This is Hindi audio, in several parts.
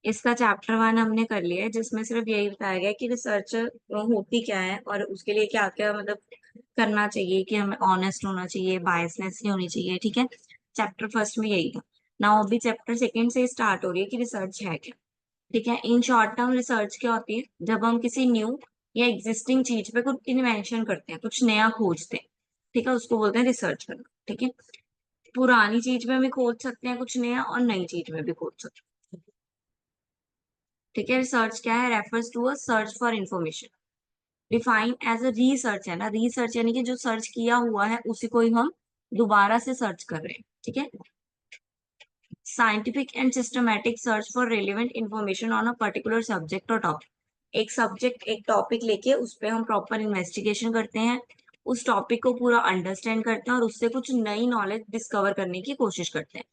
इसका चैप्टर 1 हमने कर लिया है, जिसमें सिर्फ यही बताया गया है कि रिसर्च होती क्या है और उसके लिए क्या क्या मतलब करना चाहिए, कि हमें ऑनेस्ट होना चाहिए, बायसनेस नहीं होनी चाहिए। ठीक है, चैप्टर फर्स्ट में यही था। नाउ अभी चैप्टर सेकंड से स्टार्ट हो रही है कि रिसर्च है क्या। ठीक है, इन शॉर्ट टर्म रिसर्च क्या होती है, जब हम किसी न्यू या एग्जिस्टिंग चीज पे कुछ इन्वेंशन करते हैं, कुछ नया खोजते हैं। ठीक है, उसको बोलते हैं रिसर्च करना। ठीक है, पुरानी चीज में भी खोज सकते हैं कुछ नया, और नई चीज में भी खोज सकते हैं। ठीक है, रिसर्च क्या है, refers to a search for information. Define as a research है ना, रिसर्च यानी कि जो सर्च किया हुआ है उसी को ही हम दोबारा से सर्च कर रहे हैं। ठीक है, scientific and systematic search for relevant information on a particular subject और टॉपिक। एक सब्जेक्ट एक टॉपिक लेके उस पर हम प्रॉपर इन्वेस्टिगेशन करते हैं, उस टॉपिक को पूरा अंडरस्टैंड करते हैं और उससे कुछ नई नॉलेज डिस्कवर करने की कोशिश करते हैं।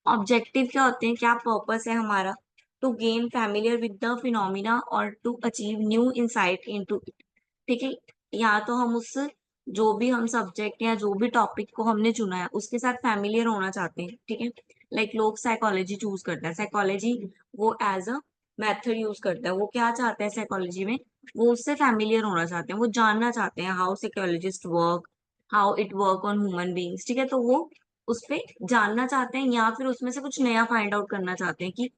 ऑब्जेक्टिव क्या होते हैं, क्या पर्पस है हमारा, to gain familiar with the phenomena और to achieve new insight into it. ठीक है, या तो हम उस जो भी हम सब्जेक्ट या जो भी टॉपिक को हमने चुना है उसके साथ फैमिलियर होना चाहते हैं। ठीक है, लाइक लोग साइकोलॉजी चूज करते हैं, साइकोलॉजी वो एज अ मेथड यूज करता है। वो क्या चाहते हैं साइकोलॉजी में, वो उससे फैमिलियर होना चाहते हैं, वो जानना चाहते हैं how psychologist work, how it work on human beings. ठीक है, तो वो उस पे जानना चाहते हैं या फिर उसमें से कुछ नया फाइंड आउट करना चाहते हैं कि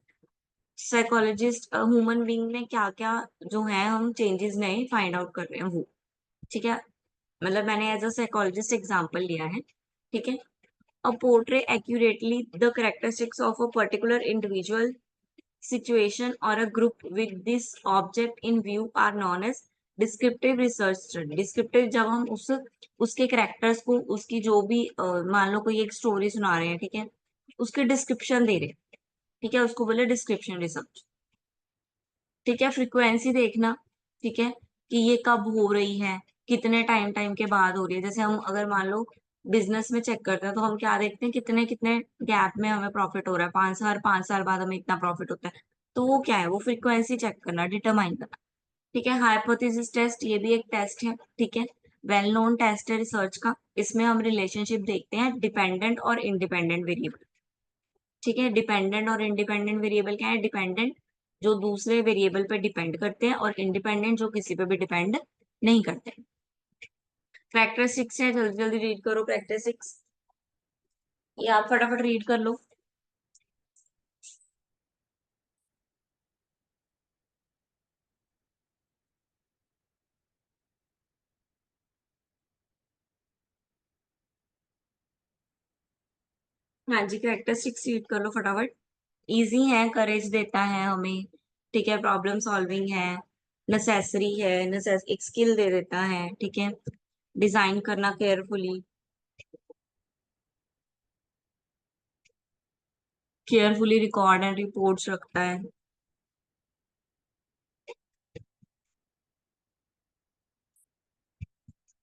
साइकोलॉजिस्ट ह्यूमन बींग में क्या क्या जो है हम चेंजेस नए फाइंड आउट कर रहे हैं वो। ठीक है, मतलब मैंने एज अ साइकोलॉजिस्ट एग्जांपल लिया है। ठीक है, a portray accurately the characteristics of a particular individual situation और a group with this object in view are known as descriptive research study. Descriptive जब हम उस उसके करेक्टर्स को, उसकी जो भी मान लो कोई एक स्टोरी सुना रहे हैं, ठीक है, उसके डिस्क्रिप्शन दे रहे हैं। ठीक है, उसको बोले डिस्क्रिप्शन रिसर्च। ठीक है, फ्रीक्वेंसी देखना। ठीक है, कि ये कब हो रही है, कितने टाइम टाइम के बाद हो रही है। जैसे हम अगर मान लो बिजनेस में चेक करते हैं तो हम क्या देखते हैं, कितने कितने गैप में हमें प्रॉफिट हो रहा है, 5 साल 5 साल बाद हमें इतना प्रॉफिट होता है। तो वो क्या है, वो फ्रीक्वेंसी चेक करना, डिटरमाइन करना। ठीक है, हाइपोथेसिस टेस्ट, ये भी एक टेस्ट है। ठीक है, वेल नोन टेस्ट है रिसर्च का। इसमें हम रिलेशनशिप देखते हैं डिपेंडेंट और इंडिपेंडेंट वेरिएबल। ठीक है, डिपेंडेंट और इंडिपेंडेंट वेरिएबल क्या है, डिपेंडेंट जो दूसरे वेरिएबल पे डिपेंड करते हैं और इंडिपेंडेंट जो किसी पे भी डिपेंड नहीं करते। कैरेक्टरिस्टिक्स है, जल्दी जल्दी रीड करो कैरेक्टरिस्टिक्स, ये आप फटाफट रीड कर लो। हाँ जी, कैरेक्टरिस्टिक्स रीड कर लो फटाफट। इजी है, करेज देता है हमें। ठीक है, प्रॉब्लम सॉल्विंग है, नेसेसरी है, एक स्किल दे देता है। ठीक है, डिजाइन करना carefully, carefully record and reports रखता है।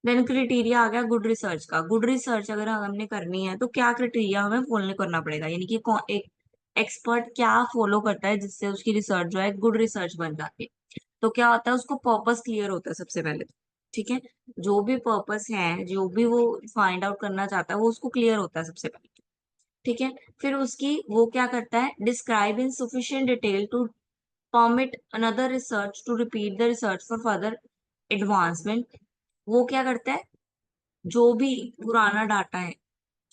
देन क्राइटेरिया आ गया गुड रिसर्च का। गुड रिसर्च अगर हमने करनी है तो क्या क्राइटेरिया हमें फॉलो करना पड़ेगा, यानी कि एक एक्सपर्ट क्या फॉलो करता है जिससे उसकी रिसर्च जो है गुड रिसर्च बन जाती है। तो क्या होता है, उसको पर्पस क्लियर होता है सबसे पहले तो। ठीक है, जो भी पर्पस है, जो भी वो फाइंड आउट करना चाहता है वो उसको क्लियर होता है सबसे पहले। ठीक है, फिर उसकी वो क्या करता है, describe in sufficient detail to permit another research to repeat the research for further advancement. वो क्या करता है, जो भी पुराना डाटा है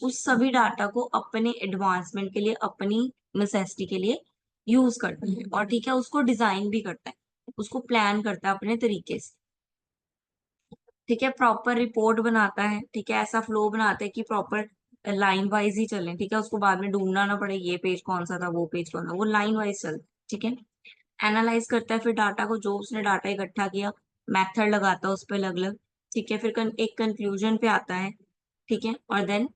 उस सभी डाटा को अपने एडवांसमेंट के लिए, अपनी नेसेसिटी के लिए यूज करता है। और ठीक है, उसको डिजाइन भी करता है, उसको प्लान करता है अपने तरीके से। ठीक है, प्रॉपर रिपोर्ट बनाता है। ठीक है, ऐसा फ्लो बनाते हैं कि प्रॉपर लाइन वाइज ही चले। ठीक है, उसको बाद में ढूंढना ना पड़े ये पेज कौन सा था, वो पेज कौन था, वो लाइन वाइज चलता है। ठीक है, एनालाइज करता है फिर डाटा को, जो उसने डाटा इकट्ठा किया, मेथड लगाता है उस पर अलग अलग। ठीक है, फिर एक कंक्लूजन पे आता है। ठीक है, और देन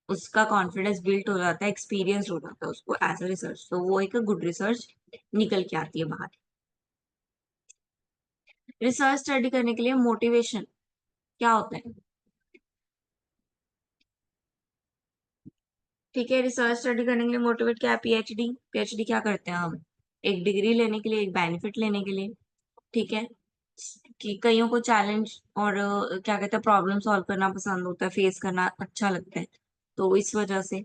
उसका कॉन्फिडेंस बिल्ट हो जाता है, एक्सपीरियंस हो जाता है उसको एज अ रिसर्च, तो वो एक गुड रिसर्च निकल के आती है बाहर। रिसर्च स्टडी करने के लिए मोटिवेशन क्या होता है। ठीक है, रिसर्च स्टडी करने के लिए मोटिवेट क्या है, पीएचडी। पीएचडी क्या करते हैं हम, एक डिग्री लेने के लिए, एक बेनिफिट लेने के लिए। ठीक है, कि कईयों को चैलेंज और क्या कहते हैं प्रॉब्लम सॉल्व करना पसंद होता है, फेस करना अच्छा लगता है, तो इस वजह से।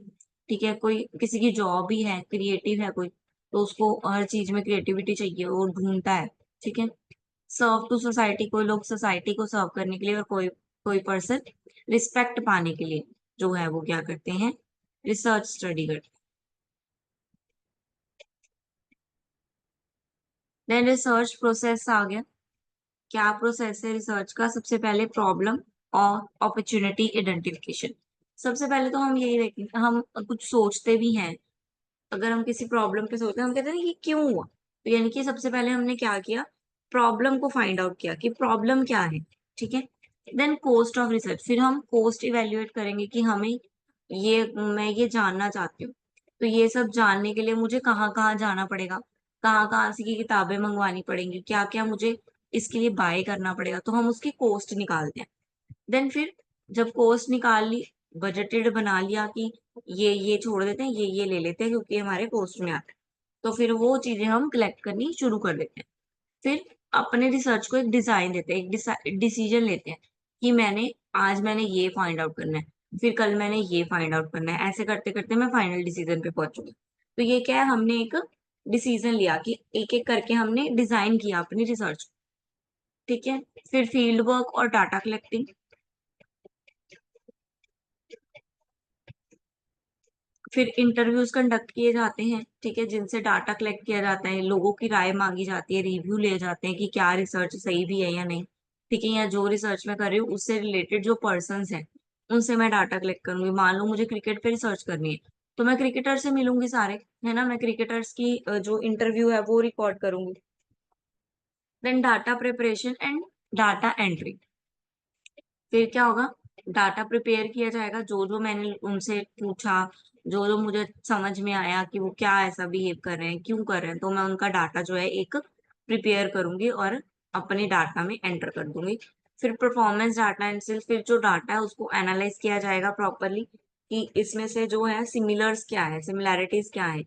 ठीक है, कोई किसी की जॉब ही है, क्रिएटिव है कोई, तो उसको हर चीज में क्रिएटिविटी चाहिए, वो ढूंढता है। ठीक है। सर्व टू सोसाइटी, कोई लोग सोसाइटी को सर्व करने के लिए, और कोई कोई पर्सन रिस्पेक्ट पाने के लिए जो है वो क्या करते हैं, रिसर्च स्टडी करते हैं। देन रिसर्च प्रोसेस आ गया। क्या प्रोसेस है रिसर्च का? सबसे पहले प्रॉब्लम और अपॉर्चुनिटी आइडेंटिफिकेशन। सबसे पहले तो हम यही देखेंगे, हम कुछ सोचते भी हैं, अगर हम किसी प्रॉब्लम पे सोचते हैं, हम कहते हैं ना ये क्यों हुआ, तो यानी कि सबसे पहले हमने क्या किया, प्रॉब्लम को फाइंड आउट किया कि प्रॉब्लम क्या है। ठीक है। देन कॉस्ट ऑफ रिसर्च, फिर हम कॉस्ट इवेल्युएट करेंगे कि हमें ये, मैं ये जानना चाहती हूँ, तो ये सब जानने के लिए मुझे कहाँ कहाँ जाना पड़ेगा, कहाँ कहाँ से की किताबें मंगवानी पड़ेंगी, क्या क्या मुझे इसके लिए बाय करना पड़ेगा, तो हम उसकी कॉस्ट निकालते हैं। देन फिर जब कॉस्ट निकाल ली, बजटेड बना लिया कि ये छोड़ देते हैं, ये ले लेते हैं क्योंकि हमारे कॉस्ट में आता है, तो फिर वो चीजें हम कलेक्ट करनी शुरू कर देते हैं। फिर अपने रिसर्च को एक डिजाइन देते हैं, एक डिसीजन लेते हैं कि मैंने ये फाइंड आउट करना है, फिर कल मैंने ये फाइंड आउट करना है, ऐसे करते करते मैं फाइनल डिसीजन पे पहुंचूंगी। तो ये क्या है, हमने एक डिसीजन लिया कि एक एक करके हमने डिजाइन किया अपनी रिसर्च। ठीक है। फिर फील्ड वर्क और डाटा कलेक्टिंग, फिर इंटरव्यूज कंडक्ट किए जाते हैं, ठीक है, जिनसे डाटा कलेक्ट किया जाता है, लोगों की राय मांगी जाती है, रिव्यू लिए जाते हैं कि क्या रिसर्च सही भी है या नहीं। ठीक है, या जो रिसर्च मैं कर रही हूँ उससे रिलेटेड जो पर्सन्स हैं उनसे मैं डाटा कलेक्ट करूंगी। मान लो मुझे क्रिकेट पे रिसर्च करनी है, तो मैं क्रिकेटर से मिलूंगी सारे, है ना, मैं क्रिकेटर्स की जो इंटरव्यू है वो रिकॉर्ड करूंगी। Then data preparation and data entry, फिर क्या होगा, डाटा प्रिपेयर किया जाएगा, जो जो मैंने उनसे पूछा, जो जो मुझे समझ में आया कि वो क्या ऐसा बिहेव कर रहे हैं, क्यों कर रहे हैं, तो मैं उनका डाटा जो है एक प्रिपेयर करूंगी और अपने डाटा में एंटर कर दूंगी। फिर परफॉर्मेंस डाटा एनालिसिस, फिर जो डाटा है उसको एनालाइज किया जाएगा प्रॉपरली कि इसमें से जो है सिमिलर्स क्या है, सिमिलैरिटीज क्या है।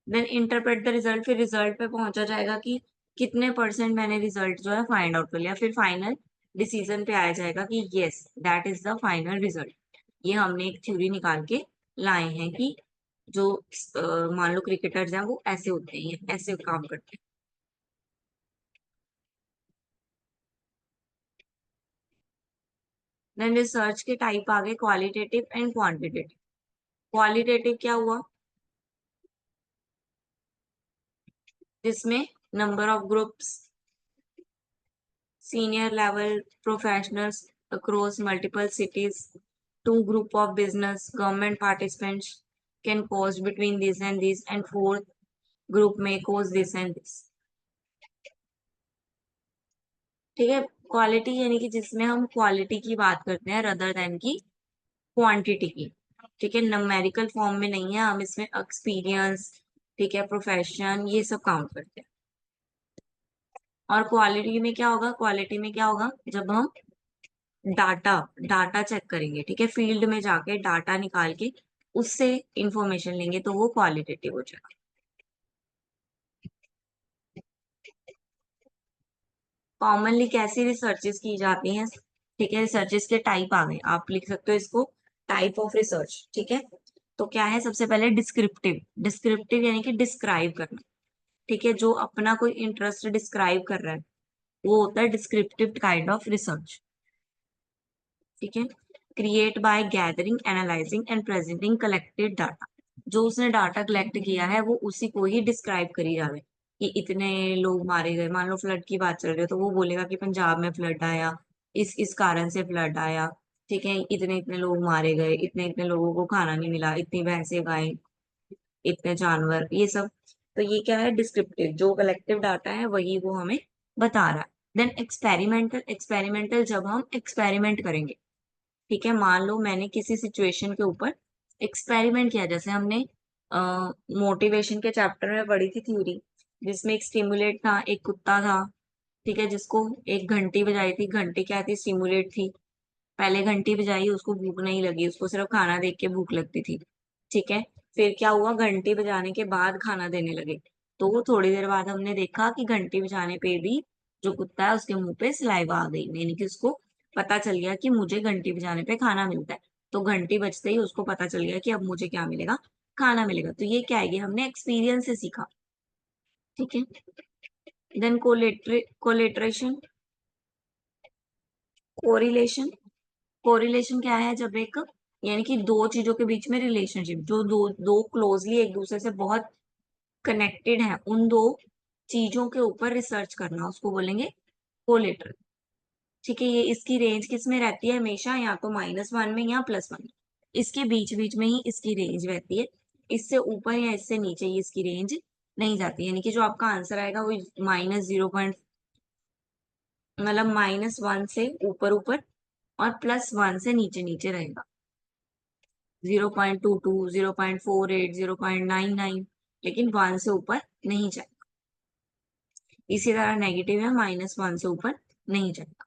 देन इंटरप्रेट द रिजल्ट, फिर रिजल्ट पे पहुंचा जाएगा कि कितने परसेंट मैंने रिजल्ट जो है फाइंड आउट कर लिया, फिर फाइनल डिसीजन पे आया जाएगा कि yes that is the final result. ये हमने एक थ्योरी निकाल के लाए हैं कि जो मान लो क्रिकेटर्स हैं वो ऐसे होते हैं, ऐसे काम करते हैं। देन रिसर्च के टाइप आ गए क्वालिटेटिव एंड क्वांटिटेटिव। क्वालिटेटिव क्या हुआ, जिसमें number of groups, senior level professionals across multiple cities, two group of business, government participants can cause between this and this, and fourth group may cause this and this। ठीक है। क्वालिटी यानी कि जिसमें हम क्वालिटी की बात करते हैं रदर देन की क्वांटिटी की। ठीक है, न्यूमेरिकल फॉर्म में नहीं है, हम इसमें एक्सपीरियंस, ठीक है, प्रोफेशन, ये सब काउंट करते हैं। और क्वालिटी में क्या होगा, क्वालिटी में क्या होगा, जब हम डाटा डाटा चेक करेंगे, ठीक है, फील्ड में जाके डाटा निकाल के उससे इंफॉर्मेशन लेंगे, तो वो क्वालिटेटिव हो जाएगा। कॉमनली कैसी रिसर्चेस की जाती हैं? ठीक है, रिसर्चेस के टाइप आ गए, आप लिख सकते हो इसको, टाइप ऑफ रिसर्च। ठीक है, तो क्या है, सबसे पहले डिस्क्रिप्टिव। डिस्क्रिप्टिव यानी कि डिस्क्राइब करना। ठीक है, जो अपना कोई इंटरेस्ट डिस्क्राइब कर रहा है वो होता है डिस्क्रिप्टिव काइंड ऑफ रिसर्च। ठीक है। Create bye gathering, analysing and presenting collected data, जो उसने डाटा कलेक्ट किया है वो उसी को ही डिस्क्राइब करी जावे कि इतने लोग मारे गए, मान लो फ्लड की बात चल रही है तो वो बोलेगा कि पंजाब में फ्लड आया, इस कारण से फ्लड आया। ठीक है, इतने इतने लोग मारे गए, इतने इतने लोगों को खाना नहीं मिला, इतनी भैंसे गाय, इतने जानवर, ये सब। तो ये क्या है, डिस्क्रिप्टिव, जो कलेक्टिव डाटा है वही वो हमें बता रहा है। देन एक्सपेरिमेंटल, एक्सपेरिमेंटल जब हम एक्सपेरिमेंट करेंगे, ठीक है, मान लो मैंने किसी सिचुएशन के ऊपर एक्सपेरिमेंट किया, जैसे हमने मोटिवेशन के चैप्टर में पढ़ी थी थ्योरी, जिसमें एक स्टिमुलेट था, एक कुत्ता था, ठीक है, जिसको एक घंटी बजाई थी, घंटी क्या थी, स्टिमुलेट थी। पहले घंटी बजाई, उसको भूख नहीं लगी, उसको सिर्फ खाना देख के भूख लगती थी। ठीक है, फिर क्या हुआ, घंटी बजाने के बाद खाना देने लगे, तो वो थोड़ी देर बाद हमने देखा कि घंटी बजाने पे भी जो कुत्ता है उसके मुंह पे सलाइवा आ गई, यानी कि उसको पता चल गया कि मुझे घंटी बजाने पे खाना मिलता है। तो घंटी बजते ही उसको पता चल गया कि अब मुझे क्या मिलेगा, खाना मिलेगा। तो ये क्या है, ये हमने एक्सपीरियंस से सीखा। ठीक है। Then कोलेट्रेशन, correlation. कोरिलेशन क्या है, जब एक, यानी कि दो चीजों के बीच में रिलेशनशिप, जो दो दो क्लोजली एक दूसरे से बहुत कनेक्टेड है, उन दो चीजों के ऊपर रिसर्च करना, उसको बोलेंगे कोलेटरल। ठीक है। ये इसकी रेंज किस में रहती है हमेशा, या तो -1 में या +1। इसके बीच बीच में ही इसकी रेंज रहती है। इससे ऊपर या इससे नीचे ही इसकी रेंज नहीं जाती, यानी कि जो आपका आंसर आएगा वो -0 मतलब -1 से ऊपर ऊपर और +1 से नीचे नीचे रहेगा। 0.22, 0.48, 0.99, लेकिन 1 से ऊपर नहीं जाएगा। इसी तरह नेगेटिव है, -1 से ऊपर नहीं जाएगा।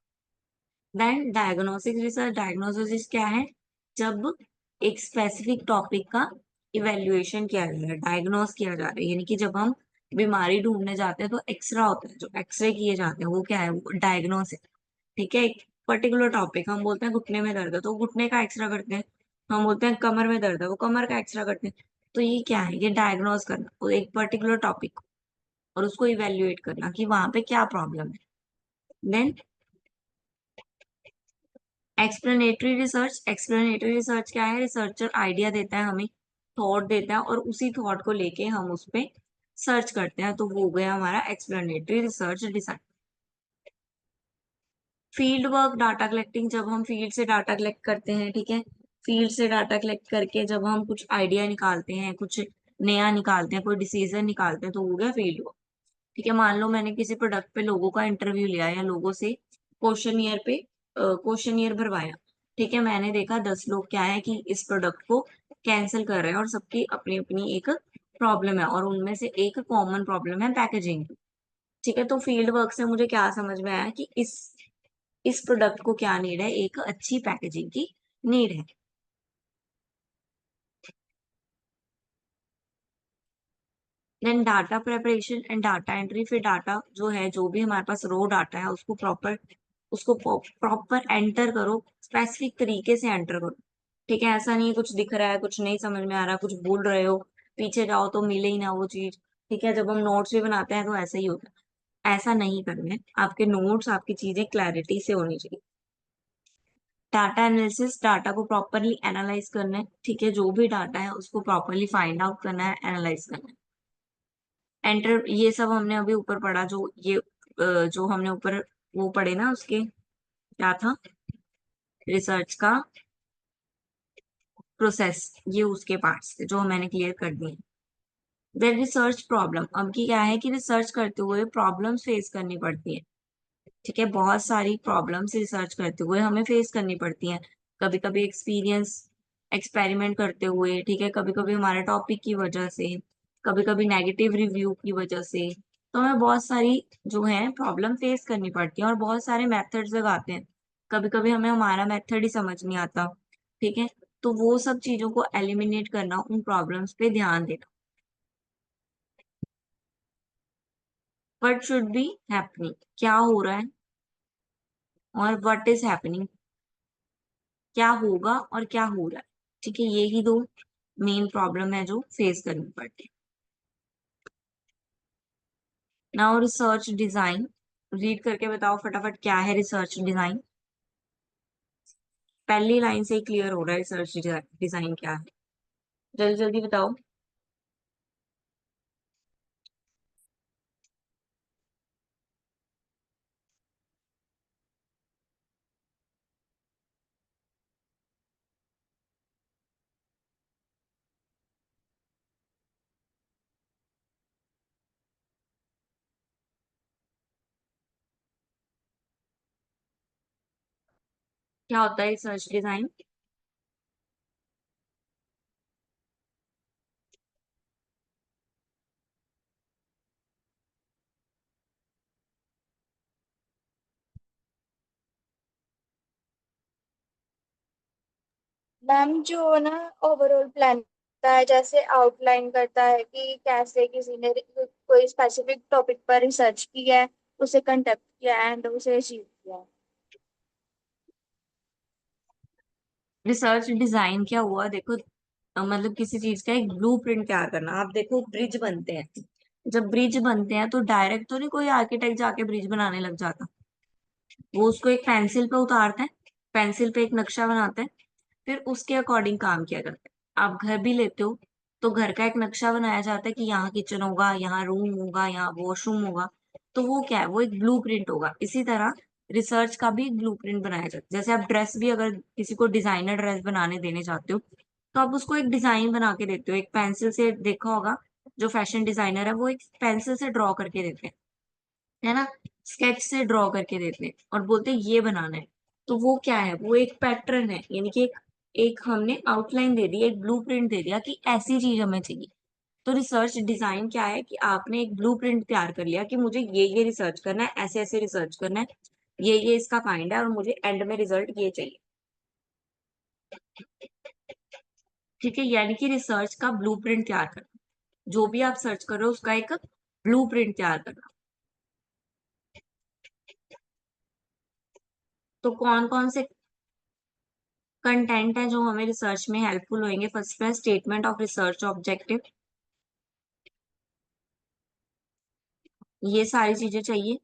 Then diagnosis research. डायग्नोसिस क्या है, जब एक स्पेसिफिक टॉपिक का इवेल्युएशन किया जा रहा है, डायग्नोस किया जा रहा है, यानी कि जब हम बीमारी ढूंढने जाते हैं तो एक्सरे होता है, जो एक्सरे किए जाते हैं वो क्या है, वो डायग्नोस है। ठीक है। एक पर्टिकुलर टॉपिक, हम बोलते हैं घुटने में दर्द है तो घुटने का एक्सरे करते हैं। हम बोलते हैं कमर में दर्द है, वो कमर का एक्सरे करते हैं। तो ये क्या है, ये डायग्नोस करना, वो एक पर्टिकुलर टॉपिक और उसको इवेल्युएट करना कि वहां पे क्या प्रॉब्लम है। Then explanatory research. Explanatory research क्या है, रिसर्चर आइडिया देता है हमें, थॉट देता है, और उसी थॉट को लेके हम उस पे सर्च करते हैं, तो वो हो गया हमारा explanatory research design. Field work, data collecting, जब हम फील्ड से डाटा कलेक्ट करते हैं। ठीक है। फील्ड से डाटा कलेक्ट करके जब हम कुछ आइडिया निकालते हैं, कुछ नया निकालते हैं, कोई डिसीजन निकालते हैं, तो हो गया फील्ड वर्क। ठीक है। मान लो मैंने किसी प्रोडक्ट पे लोगों का इंटरव्यू लिया या लोगों से क्वेश्चनियर भरवाया। ठीक है। मैंने देखा 10 लोग क्या है कि इस प्रोडक्ट को कैंसिल कर रहे हैं, और सबकी अपनी अपनी एक प्रॉब्लम है, और उनमें से एक कॉमन प्रॉब्लम है पैकेजिंग। ठीक है। तो फील्ड वर्क से मुझे क्या समझ में आया कि इस प्रोडक्ट को क्या नीड है, एक अच्छी पैकेजिंग की नीड है। Then data preparation and data entry. फिर डाटा जो है, जो भी हमारे पास रो डाटा है, उसको प्रॉपर एंटर करो, स्पेसिफिक तरीके से एंटर करो। ठीक है। ऐसा नहीं है कुछ दिख रहा है, कुछ नहीं समझ में आ रहा, कुछ भूल रहे हो, पीछे जाओ तो मिले ही ना वो चीज। ठीक है। जब हम नोट्स भी बनाते हैं तो ऐसा ही होता है। ऐसा नहीं करना है, आपके नोट्स, आपकी चीजें क्लैरिटी से होनी चाहिए। डाटा एनालिसिस, डाटा को प्रॉपरली एनालाइज करना है। ठीक है। जो भी डाटा है उसको प्रॉपरली फाइंड आउट करना है, एनालाइज करना है। एंटर, ये सब हमने अभी ऊपर पढ़ा, जो हमने ऊपर वो पढ़े ना, उसके क्या था, रिसर्च का प्रोसेस, ये उसके पार्ट्स थे जो मैंने क्लियर कर दिए। Then research problem. अब की क्या है कि रिसर्च करते हुए प्रॉब्लम्स फेस करनी पड़ती है। ठीक है। बहुत सारी प्रॉब्लम्स रिसर्च करते हुए हमें फेस करनी पड़ती हैं। कभी कभी एक्सपेरिमेंट करते हुए, ठीक है, कभी कभी हमारे टॉपिक की वजह से, कभी कभी नेगेटिव रिव्यू की वजह से। तो हमें बहुत सारी जो है प्रॉब्लम फेस करनी पड़ती है, और बहुत सारे मेथड्स लगाते हैं। कभी कभी हमें हमारा मेथड ही समझ नहीं आता। ठीक है। तो वो सब चीजों को एलिमिनेट करना, उन प्रॉब्लम्स पे ध्यान देना। व्हाट शुड बी हैपनिंग, क्या हो रहा है, और व्हाट इज हैपनिंग, क्या होगा और क्या हो रहा है। ठीक है। ये ही दो मेन प्रॉब्लम है जो फेस करनी पड़ती है। Now research design. रीड करके बताओ फटाफट, क्या है रिसर्च डिजाइन। पहली लाइन से ही क्लियर हो रहा है रिसर्च डिजाइन क्या है। जल्दी जल्दी बताओ। क्या होता है रिसर्च डिजाइन। मैम जो ना ओवरऑल प्लान करता है, जैसे आउटलाइन करता है कि कैसे किसी ने कोई स्पेसिफिक टॉपिक पर रिसर्च की है, उसे कंडक्ट किया एंड उसे अचीव किया। रिसर्च डिजाइन क्या हुआ, देखो मतलब किसी चीज का एक ब्लूप्रिंट तैयार करना। आप देखो ब्रिज बनते हैं, जब ब्रिज बनते हैं तो डायरेक्ट तो नहीं कोई आर्किटेक्ट जाके ब्रिज बनाने लग जाता। वो उसको एक पेंसिल पे उतारता है, पेंसिल पे एक नक्शा बनाता है, फिर उसके अकॉर्डिंग काम किया करता है। आप घर भी लेते हो तो घर का एक नक्शा बनाया जाता है कि यहाँ किचन होगा, यहाँ रूम होगा, यहाँ वॉशरूम होगा। तो वो क्या है, वो एक ब्लूप्रिंट होगा। इसी तरह रिसर्च का भी एक ब्लूप्रिंट बनाया जाता है। जैसे आप ड्रेस भी अगर किसी को डिजाइनर ड्रेस बनाने देने चाहते हो तो आप उसको एक डिजाइन बना के देते हो, एक पेंसिल से। देखा होगा जो फैशन डिजाइनर है वो एक पेंसिल से ड्रॉ करके देते हैं, है ना, स्केच से ड्रॉ करके देते हैं और बोलते हैं ये बनाना है। तो वो क्या है, वो एक पैटर्न है, यानी कि एक एक हमने आउटलाइन दे दी, एक ब्लूप्रिंट दे दिया कि ऐसी चीज हमें चाहिए। तो रिसर्च डिजाइन क्या है कि आपने एक ब्लूप्रिंट तैयार कर लिया कि मुझे ये रिसर्च करना है, ऐसे ऐसे रिसर्च करना है, ये इसका काइंड है और मुझे एंड में रिजल्ट ये चाहिए। ठीक है, यानी कि रिसर्च का ब्लूप्रिंट तैयार करना, जो भी आप सर्च कर रहे हो उसका एक ब्लूप्रिंट तैयार करना। तो कौन कौन से कंटेंट है जो हमें रिसर्च में हेल्पफुल होंगे? फर्स्ट है स्टेटमेंट ऑफ रिसर्च ऑब्जेक्टिव, ये सारी चीजें चाहिए।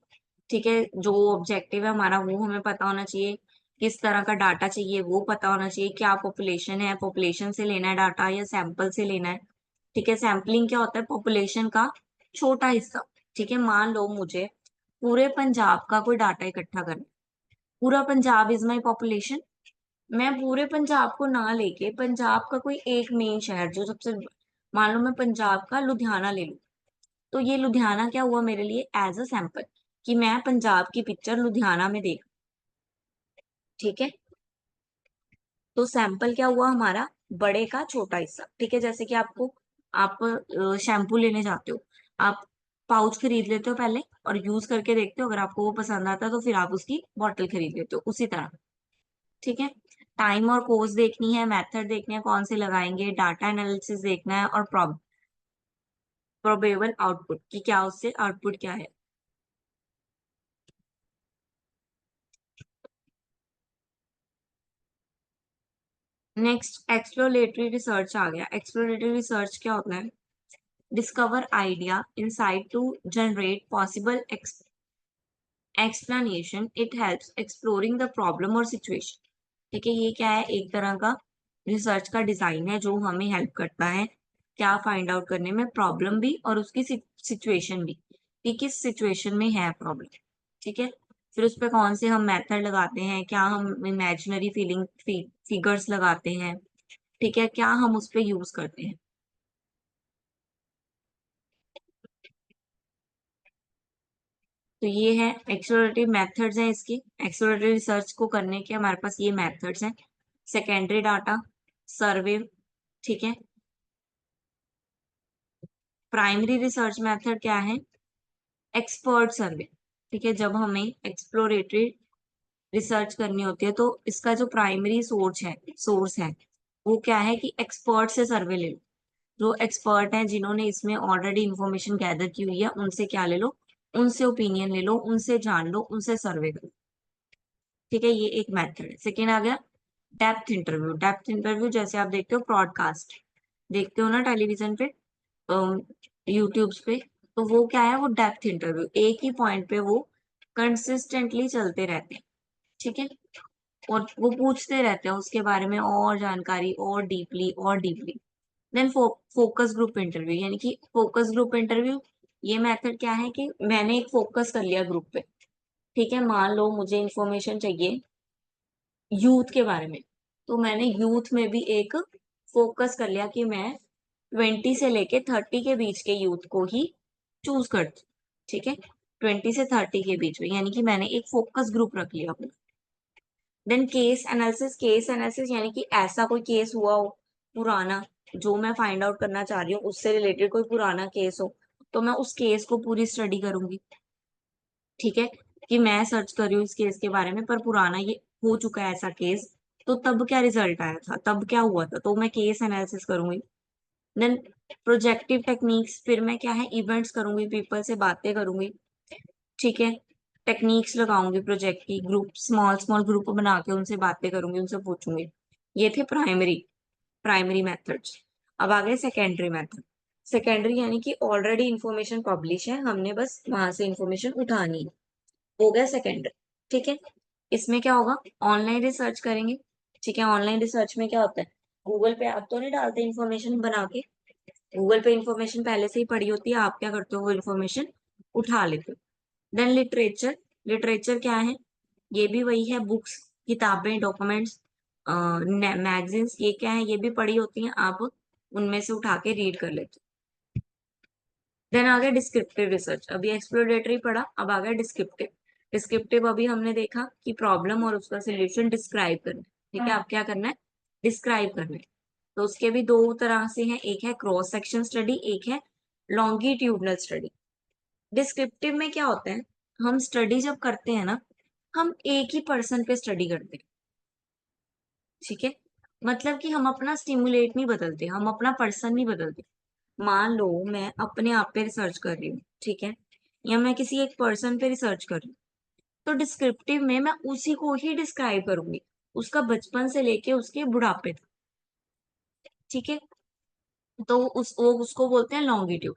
ठीक है, जो ऑब्जेक्टिव है हमारा वो हमें पता होना चाहिए, किस तरह का डाटा चाहिए वो पता होना चाहिए, क्या पॉपुलेशन है, पॉपुलेशन से लेना है डाटा या सैंपल से लेना है। ठीक है, सैम्पलिंग क्या होता है, पॉपुलेशन का छोटा हिस्सा। ठीक है, मान लो मुझे पूरे पंजाब का कोई डाटा इकट्ठा करना है, पूरा पंजाब इज माई पॉपुलेशन। मैं पूरे पंजाब को ना लेके पंजाब का कोई एक मेन शहर जो सबसे, मान लो मैं पंजाब का लुधियाना ले लूं, तो ये लुधियाना क्या हुआ मेरे लिए एज अ सैंपल, कि मैं पंजाब की पिक्चर लुधियाना में देख। ठीक है, तो सैंपल क्या हुआ हमारा, बड़े का छोटा हिस्सा। ठीक है, जैसे कि आप शैम्पू लेने जाते हो, आप पाउच खरीद लेते हो पहले और यूज करके देखते हो, अगर आपको वो पसंद आता है तो फिर आप उसकी बॉटल खरीद लेते हो, उसी तरह। ठीक है, टाइम और कोर्स देखनी है, मेथड देखनी है कौन से लगाएंगे, डाटा एनालिसिस देखना है और प्रोबेबल आउटपुट कि क्या उससे आउटपुट क्या है। नेक्स्ट एक्सप्लोरेटरी रिसर्च आ गया। एक्सप्लोरेटरी रिसर्च क्या होता है, discover idea insight to generate possible explanation, it helps exploring the problem और सिचुएशन। ठीक है, ये क्या है, एक तरह का रिसर्च का डिजाइन है जो हमें हेल्प करता है क्या फाइंड आउट करने में, प्रॉब्लम भी और उसकी सिचुएशन भी, कि किस सिचुएशन में है प्रॉब्लम। ठीक है, फिर उस पे कौन से हम मेथड लगाते हैं, क्या हम इमेजिनरी फिगर्स लगाते हैं, ठीक है, क्या हम उस पे यूज करते हैं। तो ये है एक्सप्लोरेटिव मेथड्स हैं इसकी। एक्सप्लोरेटिव रिसर्च को करने के हमारे पास ये मेथड्स हैं, सेकेंडरी डाटा, सर्वे। ठीक है, प्राइमरी रिसर्च मेथड क्या है, एक्सपर्ट सर्वे। ठीक है, जब हमें एक्सप्लोरेटरी रिसर्च करनी होती है तो इसका जो प्राइमरी सोर्स है वो क्या है कि एक्सपर्ट से सर्वे ले लो। जो एक्सपर्ट हैं जिन्होंने इसमें ऑलरेडी इंफॉर्मेशन गैदर की हुई है उनसे क्या ले लो, उनसे ओपिनियन ले लो, उनसे जान लो, उनसे सर्वे करो। ठीक है, ये एक मेथड है। सेकेंड आ गया डेप्थ इंटरव्यू। डेप्थ इंटरव्यू जैसे आप देखते हो ब्रॉडकास्ट देखते हो ना टेलीविजन पे, यूट्यूब्स पे, तो वो क्या है, वो डेप्थ इंटरव्यू, एक ही पॉइंट पे वो कंसिस्टेंटली चलते रहते हैं। ठीक है, और वो पूछते रहते हैं उसके बारे में और जानकारी, और deeply. Then focus group interview, यानी कि फोकस ग्रुप इंटरव्यू, ये मेथड क्या है कि मैंने एक फोकस कर लिया ग्रुप पे। ठीक है, मान लो मुझे इंफॉर्मेशन चाहिए यूथ के बारे में, तो मैंने यूथ में भी एक फोकस कर लिया कि मैं 20 से लेके 30 के बीच के यूथ को ही चूज कर। ठीक है, 20 से 30 के बीच में, यानी कि मैंने एक फोकस ग्रुप रख लिया अपना। Then case analysis. Case analysis यानी कि ऐसा कोई केस हुआ हो पुराना, जो मैं फाइंड आउट करना चाह रही हूँ, उससे रिलेटेड कोई पुराना केस हो, तो मैं उस केस को पूरी स्टडी करूंगी। ठीक है, कि मैं सर्च कर रही हूँ इस केस के बारे में पर पुराना ये हो चुका है ऐसा केस, तो तब क्या रिजल्ट आया था, तब क्या हुआ था, तो मैं केस एनालिसिस करूंगी। देन प्रोजेक्टिव टेक्निक्स, फिर मैं क्या है इवेंट्स करूंगी, पीपल से बातें करूंगी। ठीक है, टेक्निक्स लगाऊंगी प्रोजेक्ट की, ग्रुप स्मॉल स्मॉल ग्रुप बना के उनसे बातें करूंगी, उनसे पूछूंगी। ये थे प्राइमरी प्राइमरी मेथड्स। अब आ गए सेकेंडरी मेथड। सेकेंडरी यानी कि ऑलरेडी इंफॉर्मेशन पब्लिश है, हमने बस वहां से इंफॉर्मेशन उठानी है, हो गया सेकेंडरी। ठीक है, इसमें क्या होगा, ऑनलाइन रिसर्च करेंगे। ठीक है, ऑनलाइन रिसर्च में क्या होता है, गूगल पे आप तो नहीं डालते इंफॉर्मेशन बना के, गूगल पे इंफॉर्मेशन पहले से ही पड़ी होती है, आप क्या करते हो, वो इंफॉर्मेशन उठा लेते हो। देन लिटरेचर, लिटरेचर क्या है, ये भी वही है, बुक्स, किताबें, डॉक्यूमेंट्स, मैगजीन्स, ये क्या है, ये भी पढ़ी होती हैं, आप उनमें से उठा के रीड कर लेते हो। देन आ गया डिस्क्रिप्टिव रिसर्च, अभी एक्सप्लोरेटरी पढ़ा, अब आ गया डिस्क्रिप्टिव। डिस्क्रिप्टिव अभी हमने देखा कि प्रॉब्लम और उसका सोल्यूशन डिस्क्राइब करना है। ठीक है, अब क्या करना है, डिस्क्राइब करना है। तो उसके भी दो तरह से हैं, एक है क्रॉस सेक्शन स्टडी, एक है लॉन्गिट्यूडनल स्टडी। डिस्क्रिप्टिव में क्या होता है, हम स्टडी जब करते हैं ना, हम एक ही पर्सन पे स्टडी करते हैं। ठीक है, मतलब कि हम अपना स्टिमुलेट नहीं बदलते, हम अपना पर्सन नहीं बदलते। मान लो मैं अपने आप पे रिसर्च कर रही हूँ, ठीक है, या मैं किसी एक पर्सन पे रिसर्च कर रही हूँ, तो डिस्क्रिप्टिव में मैं उसी को ही डिस्क्राइब करूंगी, उसका बचपन से लेके उसके बुढ़ापे तक। ठीक है, तो वो उसको बोलते हैं लॉन्गिट्यूड,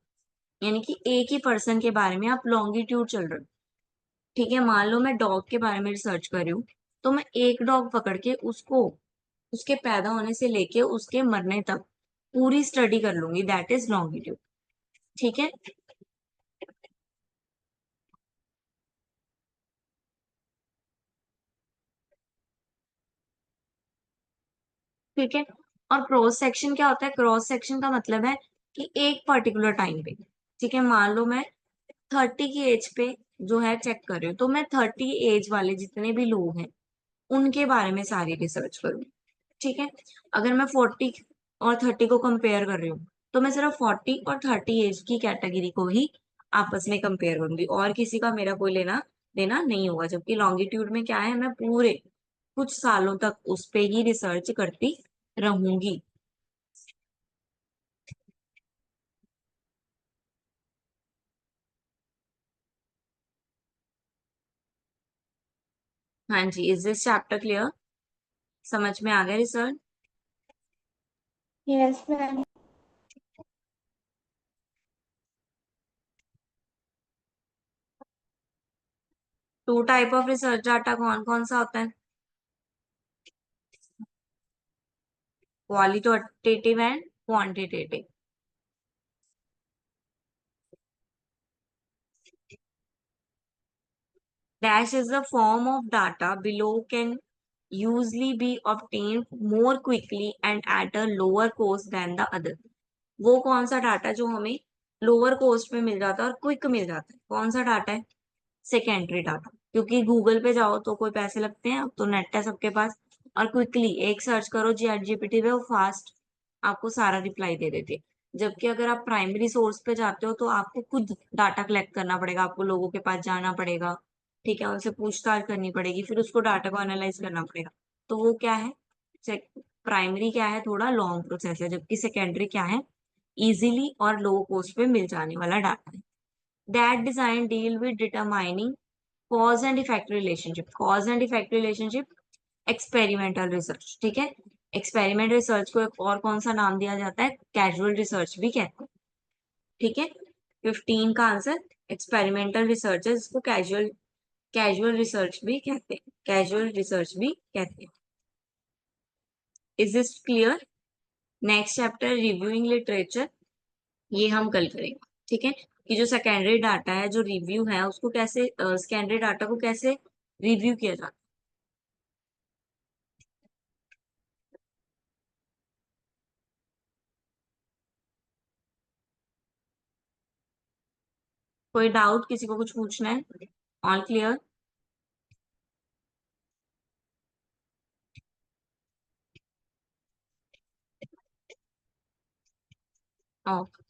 यानी कि एक ही पर्सन के बारे में आप लॉन्गिट्यूड चल रहे हो। ठीक है, मान लो मैं डॉग के बारे में रिसर्च कर रही हूँ, तो मैं एक डॉग पकड़ के उसको उसके पैदा होने से लेके उसके मरने तक पूरी स्टडी कर लूंगी, दैट इज लॉन्गिट्यूड। ठीक है, ठीक है। और क्रॉस सेक्शन क्या होता है, क्रॉस सेक्शन का मतलब है कि एक पर्टिकुलर टाइम पे, ठीक है, मान लो मैं 30 की एज पे जो है चेक कर रही हूँ, तो मैं 30 एज वाले जितने भी लोग हैं उनके बारे में सारी रिसर्च करूँ। ठीक है, अगर मैं 40 और 30 को कंपेयर कर रही हूँ, तो मैं सिर्फ 40 और 30 एज की कैटेगरी को ही आपस में कंपेयर करूंगी, और किसी का मेरा कोई लेना देना नहीं होगा। जबकि लॉन्गिट्यूड में क्या है, मैं पूरे कुछ सालों तक उस पे ही रिसर्च करती रहूंगी। हाँ जी, इज दिस चैप्टर क्लियर, समझ में आ गया research? Yes ma'am. Two type of research data कौन कौन सा होता है, qualitative and quantitative. Dash is a form of data below can usually be obtained more quickly and at a lower cost than the other. वो कौन सा डाटा जो हमें लोअर कॉस्ट में मिल जाता है और क्विक मिल जाता है, कौन सा डाटा है, सेकेंडरी डाटा। क्योंकि गूगल पे जाओ तो कोई पैसे लगते हैं, अब तो नेट है सबके पास, और क्विकली एक सर्च करो चैट जीपीटी पे, वो फास्ट आपको सारा रिप्लाई दे देती है। जबकि अगर आप प्राइमरी सोर्स पे जाते हो तो आपको खुद डाटा कलेक्ट करना पड़ेगा, आपको लोगों के पास जाना पड़ेगा, ठीक है, उनसे पूछताछ करनी पड़ेगी, फिर उसको डाटा को एनालाइज करना पड़ेगा। तो वो क्या है, प्राइमरी क्या है, थोड़ा लॉन्ग प्रोसेस है, जबकि सेकेंडरी क्या है, इजीली और लो कॉस्ट पे मिल जाने वाला डाटा है। That design deal with determining cause and effect relationship, cause and effect relationship, experimental research. ठीक है, एक्सपेरिमेंट रिसर्च को एक और कौन सा नाम दिया जाता है, कैजुअल रिसर्च भी कहते हैं। ठीक है, 15 का आंसर एक्सपेरिमेंटल रिसर्च है, जिसको कैजुअल कैजुअल रिसर्च भी कहते हैं, कैजुअल रिसर्च भी कहते हैं। Is this clear? Next chapter reviewing literature, ये हम कल करेंगे। ठीक है, कि जो सेकेंडरी डाटा है, जो रिव्यू है, उसको कैसे, सेकेंडरी डाटा को कैसे रिव्यू किया जाता है। कोई डाउट, किसी को कुछ पूछना है, ऑल क्लियर? ओके।